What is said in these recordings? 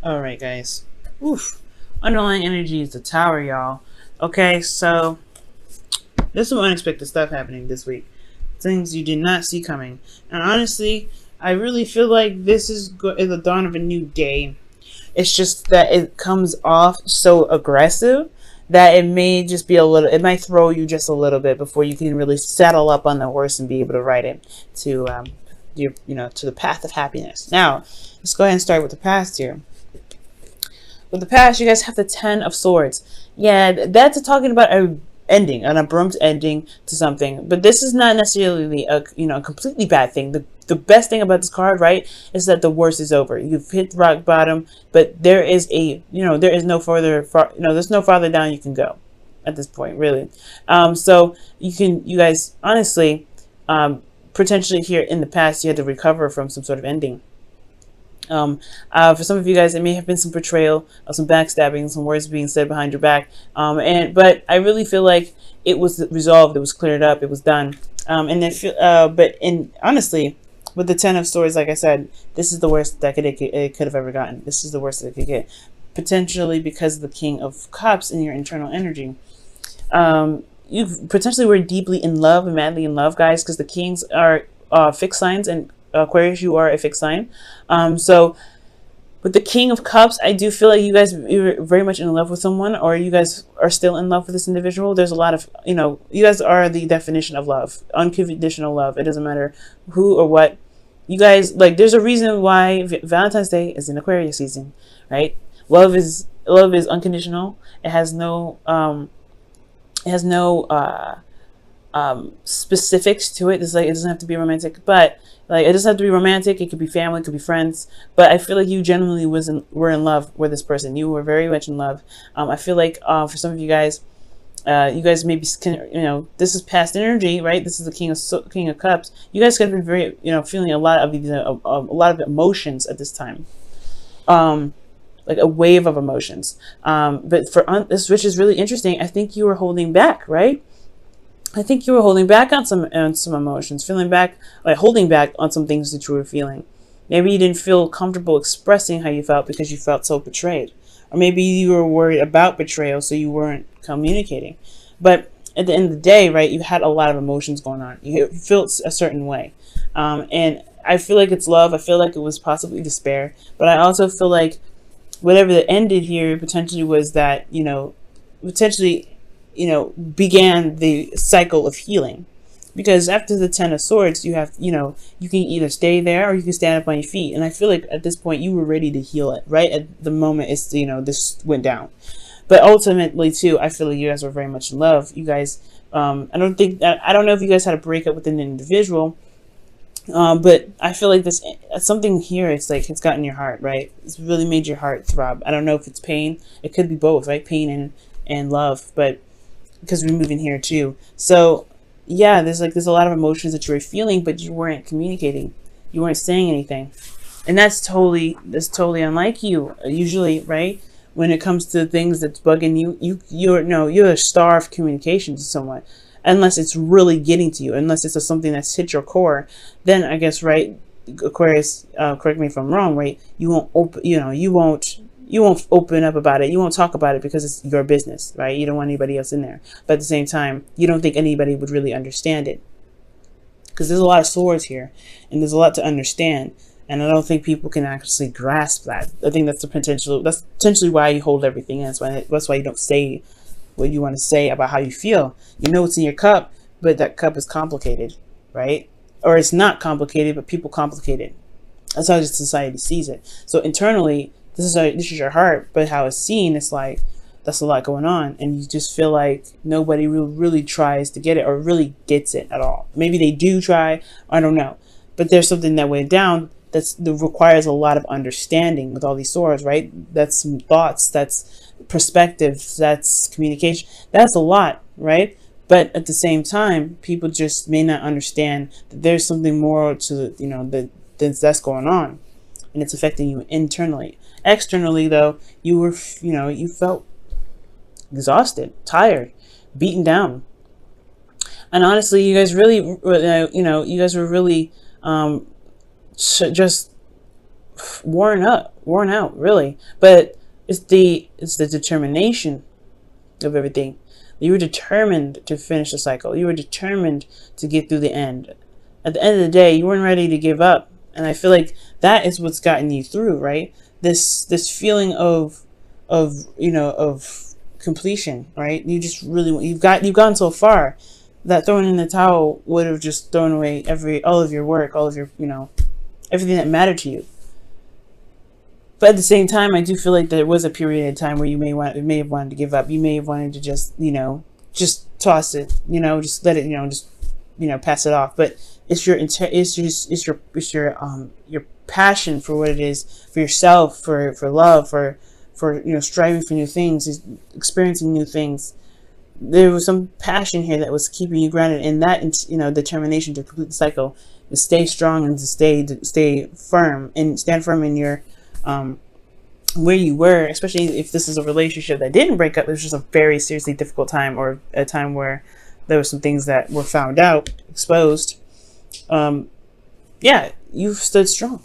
Alright, guys. Oof. Underlying energy is the tower, y'all. Okay, so there's some unexpected stuff happening this week. Things you did not see coming. And honestly, I really feel like this is the dawn of a new day. It's just that it comes off so aggressive that it may just be a little, it might throw you just a little bit before you can really settle up on the horse and be able to ride it to, to the path of happiness. Now, let's go ahead and start with the past here. With the past, you guys have the Ten of Swords. Yeah, that's talking about a ending, an abrupt ending to something. But this is not necessarily a completely bad thing. The best thing about this card, right, is that the worst is over. You've hit rock bottom, but there is there is no there's no farther down you can go at this point, really. So you guys honestly, potentially here in the past, you had to recover from some sort of ending. For some of you guys, it may have been some betrayal, some backstabbing, some words being said behind your back. But I really feel like it was resolved, it was cleared up, it was done. Honestly, with the Ten of Swords, like I said, this is the worst that it could have ever gotten. This is the worst that it could get, potentially because of the King of Cups in your internal energy. You potentially were deeply in love and madly in love, guys, because the Kings are fixed signs, and Aquarius, you are a fixed sign. So with the King of Cups, I do feel like you guys are very much in love with someone, or you guys are still in love with this individual. There's a lot of, you guys are the definition of love, unconditional love. It doesn't matter who or what. You guys, like, there's a reason why Valentine's Day is in Aquarius season, right? Love is unconditional. It has no specifics to it. It's like, it doesn't have to be romantic, but like, it doesn't have to be romantic. It could be family, it could be friends. But I feel like you genuinely were in love with this person. You were very much in love. I feel like for some of you guys maybe this is past energy, right? This is the King of Cups. You guys could have been very feeling a lot of these a lot of emotions at this time. Like a wave of emotions. But for this, which is really interesting, I think you were holding back, right? I think you were holding back on some emotions, holding back on some things that you were feeling. Maybe you didn't feel comfortable expressing how you felt because you felt so betrayed. Or maybe you were worried about betrayal, so you weren't communicating. But at the end of the day, right, you had a lot of emotions going on. You felt a certain way. And I feel like it's love. I feel like it was possibly despair. But I also feel like whatever that ended here potentially was that, began the cycle of healing. Because after the Ten of Swords, you have, you can either stay there or you can stand up on your feet. And I feel like at this point you were ready to heal it, right? At the moment it's, this went down. But ultimately too, I feel like you guys were very much in love. You guys, I don't know if you guys had a breakup with an individual, but I feel like this, something here, it's like, it's gotten your heart, right? It's really made your heart throb. I don't know if it's pain. It could be both, right? Pain and love, but because we're moving here too. So yeah, there's a lot of emotions that you were feeling, but you weren't communicating. You weren't saying anything. And that's totally unlike you, usually, right? When it comes to things that's bugging you, you're a star of communication to someone. Unless it's really getting to you, unless it's something that's hit your core, then I guess, right, Aquarius, correct me if I'm wrong, right? You won't open up about it. You won't talk about it because it's your business, right? You don't want anybody else in there. But at the same time, you don't think anybody would really understand it. Because there's a lot of swords here, and there's a lot to understand. And I don't think people can actually grasp that. I think that's potentially why you hold everything in. That's why you don't say what you want to say about how you feel. You know it's in your cup, but that cup is complicated, right? Or it's not complicated, but people complicate it. That's how society sees it. So internally, this is your heart, but how it's seen, it's like, that's a lot going on, and you just feel like nobody really tries to get it or really gets it at all. Maybe they do try, I don't know, but there's something that went down that requires a lot of understanding with all these swords, right? That's some thoughts, that's perspective, that's communication, that's a lot, right? But at the same time, people just may not understand that there's something more to that's going on, and it's affecting you internally. Externally, though, you felt exhausted, tired, beaten down. And honestly, you guys really, you guys were really just worn out, really. But it's the determination of everything. You were determined to finish the cycle. You were determined to get through the end. At the end of the day, you weren't ready to give up. And I feel like that is what's gotten you through, right? This feeling of completion, right? You just really you've gone so far that throwing in the towel would have just thrown away all of your work, all of your, everything that mattered to you. But at the same time, I do feel like there was a period of time where you may have wanted to give up. You may have wanted to just toss it, just let it, pass it off. But it's your passion for what it is, for yourself, for love, for striving for new things, experiencing new things. There was some passion here that was keeping you grounded, and that determination to complete the cycle, to stay strong and to stay firm and stand firm in your where you were, especially if this is a relationship that didn't break up. It was just a very seriously difficult time, or a time where there were some things that were found out, exposed. Yeah, you've stood strong.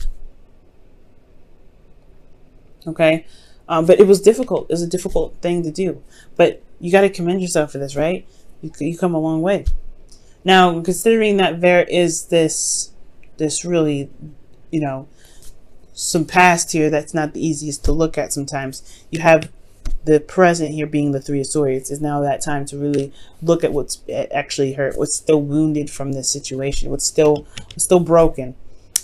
Okay. But it was difficult. It was a difficult thing to do, but you got to commend yourself for this, right? You come a long way. Now, considering that there is this really, some past here that's not the easiest to look at sometimes. You have the present here being the Three of Swords. Is now that time to really look at what's actually hurt, what's still wounded from this situation, what's still broken.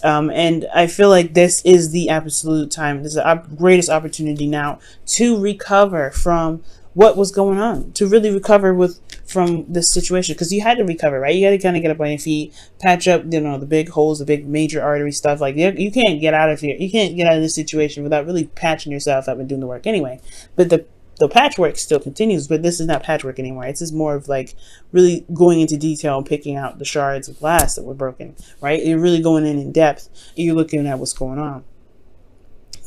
And I feel like this is the absolute time. This is the greatest opportunity now to recover from what was going on, to really recover from this situation, because you had to recover, right? You had to kind of get up on your feet, patch up, the big holes, the big major artery stuff. Like, you can't get out of here. You can't get out of this situation without really patching yourself up and doing the work anyway. But the patchwork still continues, but this is not patchwork anymore. It's just more of like really going into detail and picking out the shards of glass that were broken, right? You're really going in depth, and you're looking at what's going on.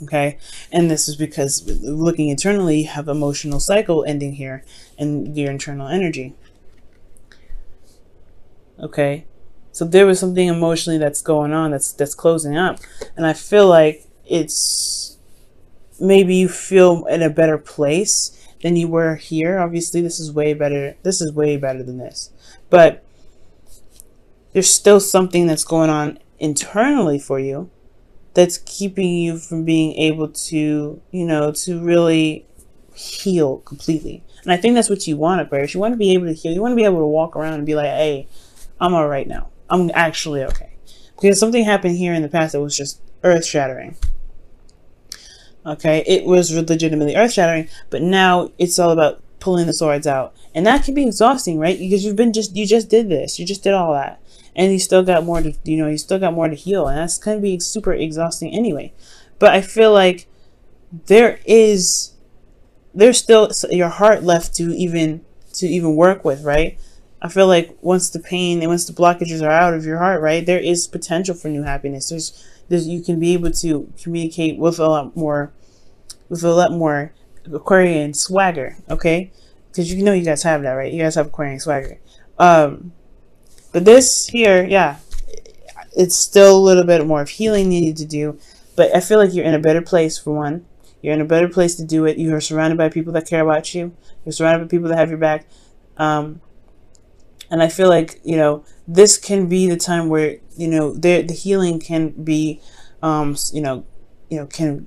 Okay, and this is because looking internally, you have emotional cycle ending here and your internal energy. Okay, so there was something emotionally that's going on, that's closing up, and I feel like it's maybe you feel in a better place than you were here. Obviously, this is way better. This is way better than this, but there's still something that's going on internally for you that's keeping you from being able to, to really heal completely. And I think that's what you want, Aquarius. You want to be able to heal. You want to be able to walk around and be like, hey, I'm all right now. I'm actually okay. Because something happened here in the past that was just earth-shattering. Okay, it was legitimately earth-shattering, but now it's all about pulling the swords out. And that can be exhausting, right? Because you just did this. You just did all that. And you still got more to, you still got more to heal. And that's going to be super exhausting anyway. But I feel like there's still your heart left to even work with, right? I feel like once the pain and once the blockages are out of your heart, right, there is potential for new happiness. There's you can be able to communicate with a lot more Aquarian swagger, okay? Because you guys have that, right? You guys have Aquarian swagger. But this here, yeah, it's still a little bit more of healing needed to do. But I feel like you're in a better place, for one. You're in a better place to do it. You are surrounded by people that care about you. You're surrounded by people that have your back. And I feel like, this can be the time where, the healing can be, can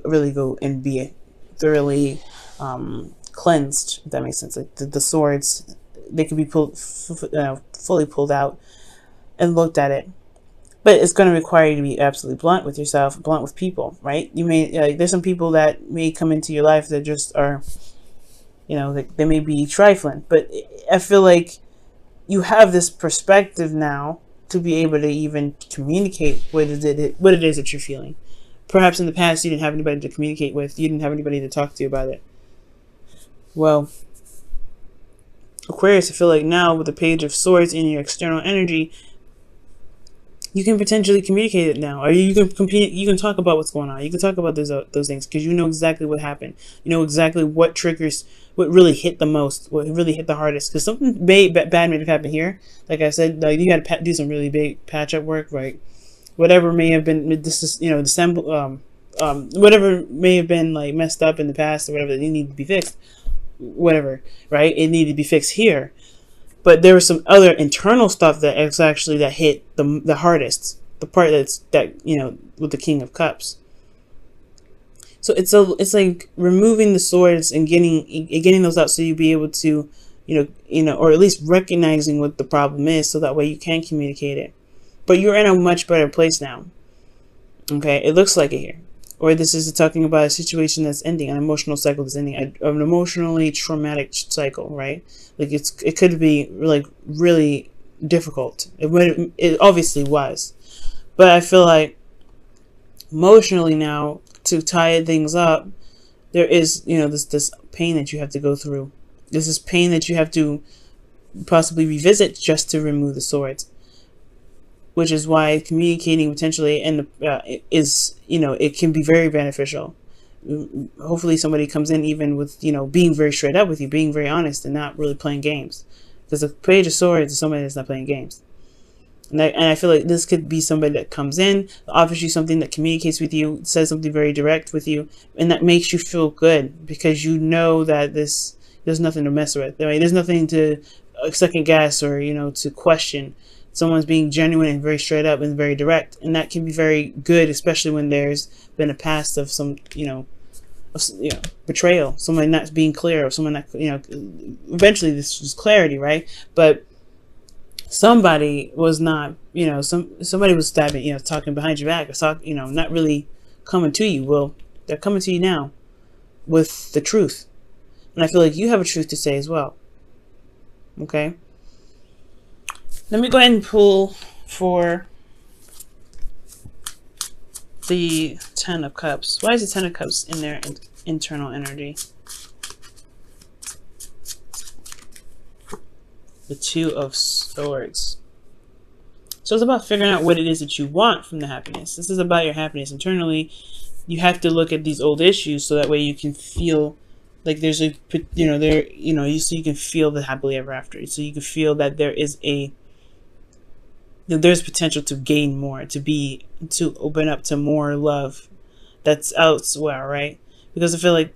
really go and be thoroughly cleansed, if that makes sense. Like the swords, they can be fully pulled out and looked at it. But it's going to require you to be absolutely blunt with yourself, blunt with people, right? You may, there's some people that may come into your life that just are, they may be trifling. But I feel like you have this perspective now to be able to even communicate what it is that you're feeling. Perhaps in the past you didn't have anybody to communicate with. You didn't have anybody to talk to about it. Well, Aquarius, I feel like now with the Page of Swords in your external energy, you can potentially communicate it now, or you can talk about what's going on. You can talk about those things because you know exactly what happened. You know exactly what triggers, what really hit the most, what really hit the hardest. Because something bad may have happened here. Like I said, like you got to do some really big patch-up work, right? Whatever may have been, this is the whatever may have been like messed up in the past or whatever that needed to be fixed, whatever, right? It needed to be fixed here. But there was some other internal stuff that hit the hardest, the part that with the King of Cups. So it's like removing the swords and getting those out, so you'll be able to or at least recognizing what the problem is, so that way you can communicate it. But you're in a much better place now. Okay, it looks like it here. Or this is talking about a situation that's ending, an emotional cycle that's ending, an emotionally traumatic cycle, right? Like it could be like really difficult. It obviously was. But I feel like emotionally now, to tie things up, there is, this pain that you have to go through. This is pain that you have to possibly revisit just to remove the swords. Which is why communicating potentially it can be very beneficial. Hopefully somebody comes in even with, being very straight up with you, being very honest and not really playing games. Because the Page of Swords is somebody that's not playing games. And I feel like this could be somebody that comes in, offers you something, that communicates with you, says something very direct with you, and that makes you feel good because you know that there's nothing to mess with. Right? There's nothing to second guess or, to question. Someone's being genuine and very straight up and very direct, and that can be very good, especially when there's been a past of some, betrayal, someone not being clear, or someone not, eventually this was clarity, right? But somebody was not, somebody was stabbing, talking behind your back, or not really coming to you. Well, they're coming to you now with the truth, and I feel like you have a truth to say as well. Okay. Let me go ahead and pull for the Ten of Cups. Why is the Ten of Cups in their internal energy? The Two of Swords. So it's about figuring out what it is that you want from the happiness. This is about your happiness internally. You have to look at these old issues so that way you can feel like there's a, so you can feel the happily ever after. So you can feel that there is there's potential to gain more, to open up to more love that's elsewhere, right? Because I feel like,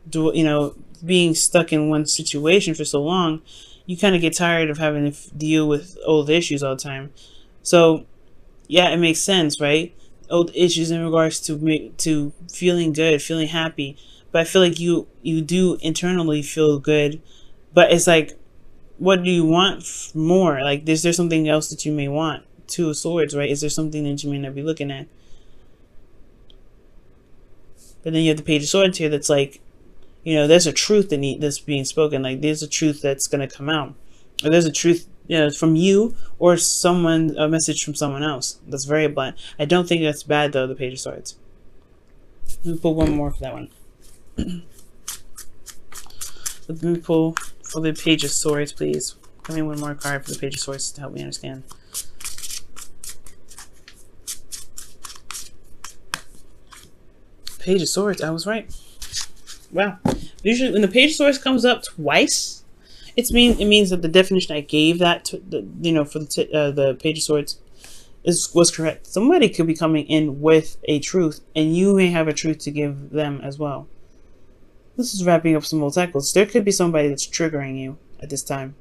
being stuck in one situation for so long, you kind of get tired of having to deal with old issues all the time. So, yeah, it makes sense, right? Old issues in regards to feeling good, feeling happy. But I feel like you do internally feel good, but it's like, what do you want more? Like, is there something else that you may want? Two of Swords, right? Is there something that you may not be looking at? But then you have the Page of Swords here that's like, there's a truth that's being spoken. Like, there's a truth that's going to come out. Or there's a truth from you or a message from someone else. That's very blunt. I don't think that's bad, though, the Page of Swords. Let me pull one more for that one. Let me pull for the Page of Swords, please. Give me one more card for the Page of Swords to help me understand. Page of Swords, I was right. Wow. Usually when the Page of Swords comes up twice, it means that the definition I gave that to for the Page of Swords was correct. Somebody could be coming in with a truth, and you may have a truth to give them as well. This is wrapping up some old cycles. There could be somebody that's triggering you at this time,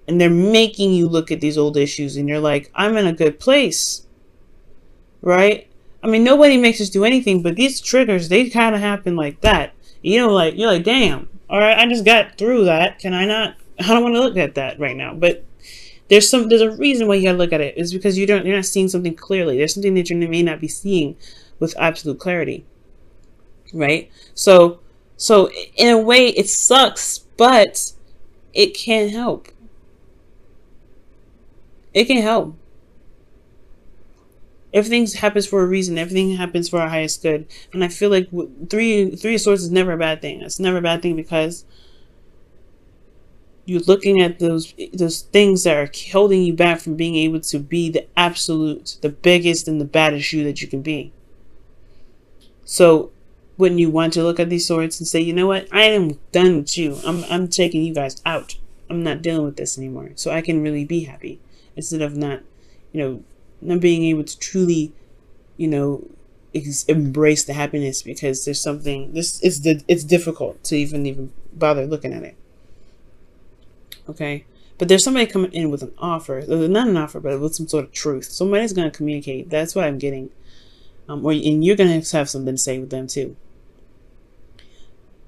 and they're making you look at these old issues, and you're like, I'm in a good place, right? I mean, nobody makes us do anything, but these triggers, they kind of happen like that. You're like, damn, all right, I just got through that. Can I not? I don't want to look at that right now. But there's a reason why you gotta look at it. It's because you're not seeing something clearly. There's something that you may not be seeing with absolute clarity, right? So in a way, it sucks, but it can help. It can help. Everything happens for a reason. Everything happens for our highest good. And I feel like three of Swords is never a bad thing. It's never a bad thing because you're looking at those things that are holding you back from being able to be the absolute, the biggest and the baddest you that you can be. So wouldn't you want to look at these swords and say, you know what? I am done with you. I'm taking you guys out. I'm not dealing with this anymore. So I can really be happy instead of not being able to truly, embrace the happiness, because there's something, it's difficult to even bother looking at it. Okay. But there's somebody coming in with an offer, not an offer, but with some sort of truth. Somebody's going to communicate. That's what I'm getting. And you're going to have something to say with them too.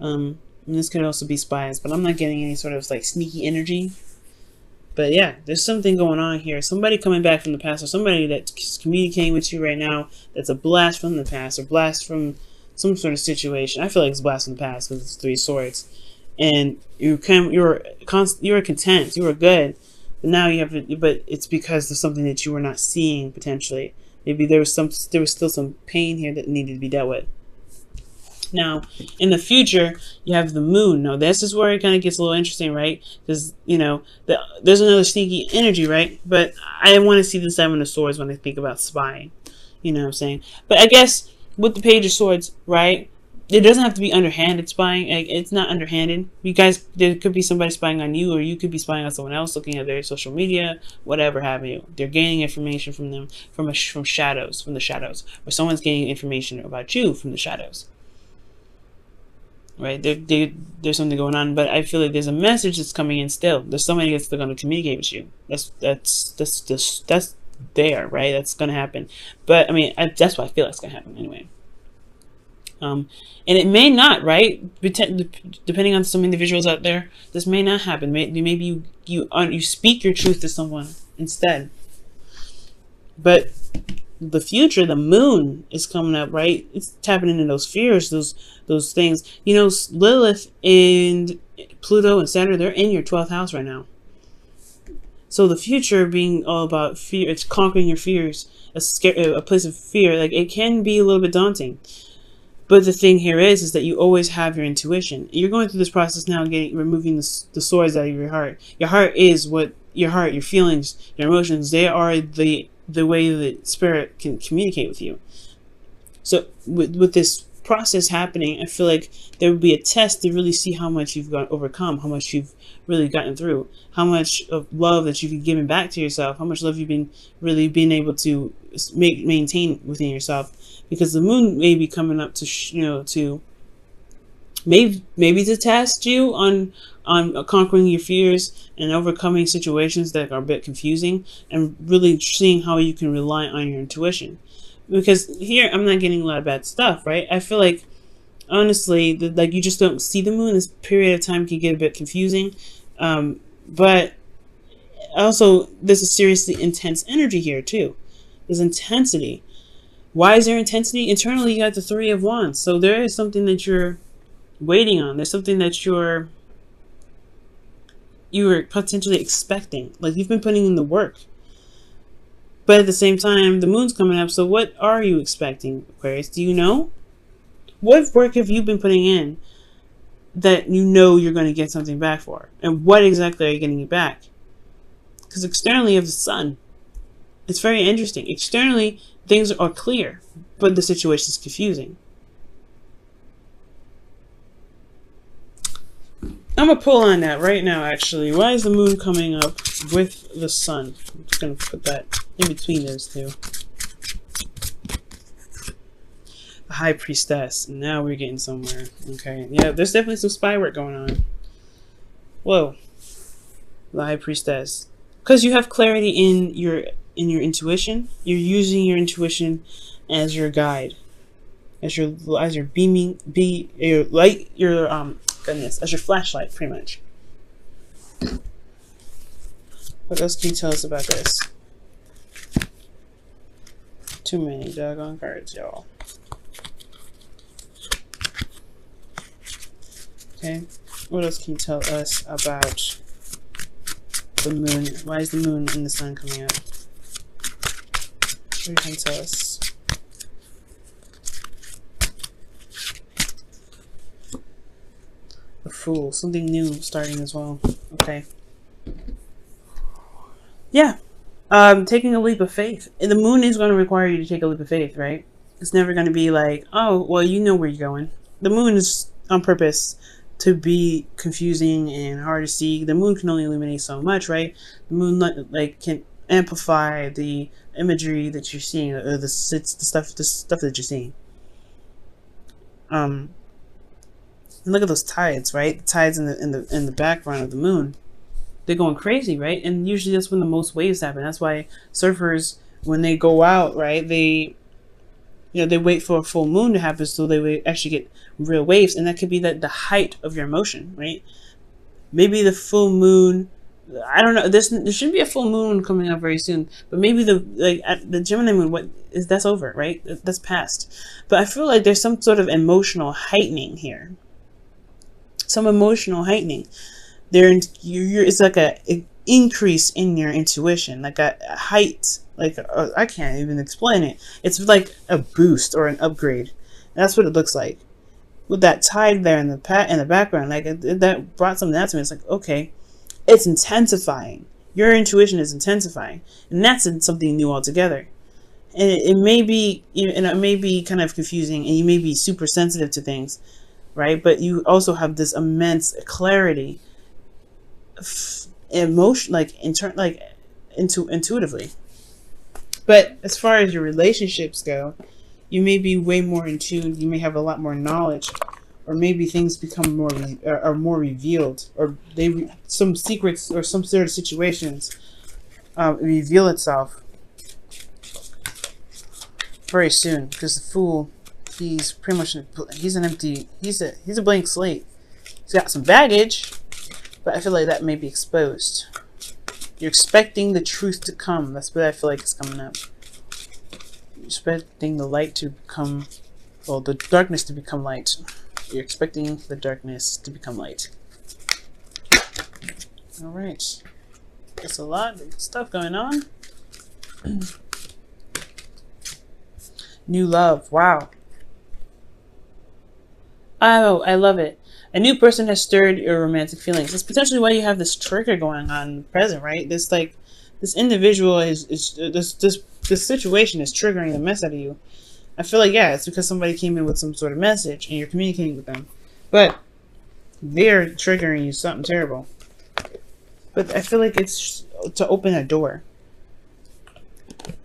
And this could also be spies, but I'm not getting any sort of like sneaky energy. But yeah, there's something going on here. Somebody coming back from the past, or somebody that's communicating with you right now that's a blast from the past, or blast from some sort of situation. I feel like it's blast from the past because it's 3 swords. And you were content, you were good, but now you have, but it's because of something that you were not seeing potentially. Maybe there was still some pain here that needed to be dealt with. Now, in the future, you have the moon. Now, this is where it kind of gets a little interesting, right? Because, you know, there's another sneaky energy, right? But I want to see the 7 of Swords when I think about spying. You know what I'm saying? But I guess with the Page of Swords, right? It doesn't have to be underhanded spying. Like, it's not underhanded. You guys, there could be somebody spying on you, or you could be spying on someone else, looking at their social media, whatever have you. They're gaining information from them, from the shadows, or someone's gaining information about you from the shadows. Right? There's something going on, but I feel like there's a message that's coming in still. There's somebody that's going to communicate with you. That's there, right? That's going to happen. But I mean, that's what I feel like it's going to happen anyway. And it may not, right? Depending on some individuals out there, this may not happen. Maybe you speak your truth to someone instead. But the future, the moon is coming up, right? It's tapping into those fears, those things. You know, Lilith and Pluto and Saturn, they're in your 12th house right now. So the future being all about fear, it's conquering your fears, a place of fear. Like, it can be a little bit daunting. But the thing here is that you always have your intuition. You're going through this process now, removing the swords out of your heart. Your heart is what your feelings, your emotions, they are the way that spirit can communicate with you. So with this process happening, I feel like there would be a test to really see how much you've overcome, how much you've really gotten through, how much of love that you've given back to yourself, how much love you've been able to maintain within yourself. Because the moon may be coming up to maybe to test you on conquering your fears and overcoming situations that are a bit confusing, and really seeing how you can rely on your intuition. Because here I'm not getting a lot of bad stuff, right? I feel like, honestly, like, you just don't see the moon. This period of time can get a bit confusing, but also there's a seriously intense energy here too. There's intensity. Why is there intensity? Internally, you got the 3 of Wands. So there is something that you're waiting on. There's something that you were potentially expecting. Like, you've been putting in the work. But at the same time, the moon's coming up. So what are you expecting, Aquarius? Do you know? What work have you been putting in that you know you're going to get something back for? And what exactly are you getting it back? Because externally, you have the sun. It's very interesting. Externally, things are clear, but the situation is confusing. I'm going to pull on that right now, actually. Why is the moon coming up with the sun? I'm just going to put that in between those two. The High Priestess. Now we're getting somewhere. Okay. Yeah, there's definitely some spy work going on. Whoa. The High Priestess. Because you have clarity in your intuition. You're using your intuition as your guide, as your beaming, your light, as your flashlight, pretty much. What else can you tell us about this? Too many doggone cards, y'all. Okay, what else can you tell us about the moon? Why is the moon and the sun coming up? What can you tell us? The Fool. Something new starting as well. Okay. Yeah. Taking a leap of faith. And the moon is going to require you to take a leap of faith, right? It's never going to be like, oh, well, you know where you're going. The moon is on purpose to be confusing and hard to see. The moon can only illuminate so much, right? The moon, like, can amplify the imagery that you're seeing, or the stuff that you're seeing. And look at those tides, right? The tides in the background of the moon. They're going crazy, right? And usually that's when the most waves happen. That's why surfers, when they go out, right, they wait for a full moon to happen so they actually get real waves, and that could be the height of your emotion, right? Maybe the full moon, I don't know. There should be a full moon coming up very soon, but maybe the Gemini moon, that's over, right? That's past. But I feel like there's some sort of emotional heightening here. Some emotional heightening. It's like an increase in your intuition, like a height. Like I can't even explain it. It's like a boost or an upgrade. That's what it looks like. With that tide there in the background, like that brought something out to me. It's like, okay, it's intensifying. Your intuition is intensifying, and that's something new altogether. And it may be, and it may be kind of confusing, and you may be super sensitive to things, right? But you also have this immense clarity, emotion, intuitively. But as far as your relationships go, you may be way more in tune. You may have a lot more knowledge, or maybe things become more revealed, or some secrets or some sort of situations reveal itself very soon. Because the Fool, he's pretty much he's a blank slate. He's got some baggage, but I feel like that may be exposed. You're expecting the truth to come. That's what I feel like is coming up. You're expecting the light to become, well, the darkness to become light. You're expecting the darkness to become light. Alright. There's a lot of stuff going on. New love. Wow. Oh, I love it. A new person has stirred your romantic feelings. That's potentially why you have this trigger going on in the present, right? This individual this situation is triggering the mess out of you. I feel like, yeah, it's because somebody came in with some sort of message and you're communicating with them. But they're triggering you something terrible. But I feel like it's to open a door.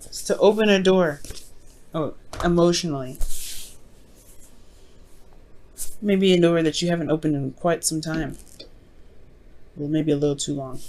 It's to open a door. Oh, emotionally. Maybe a door that you haven't opened in quite some time. Well, maybe a little too long.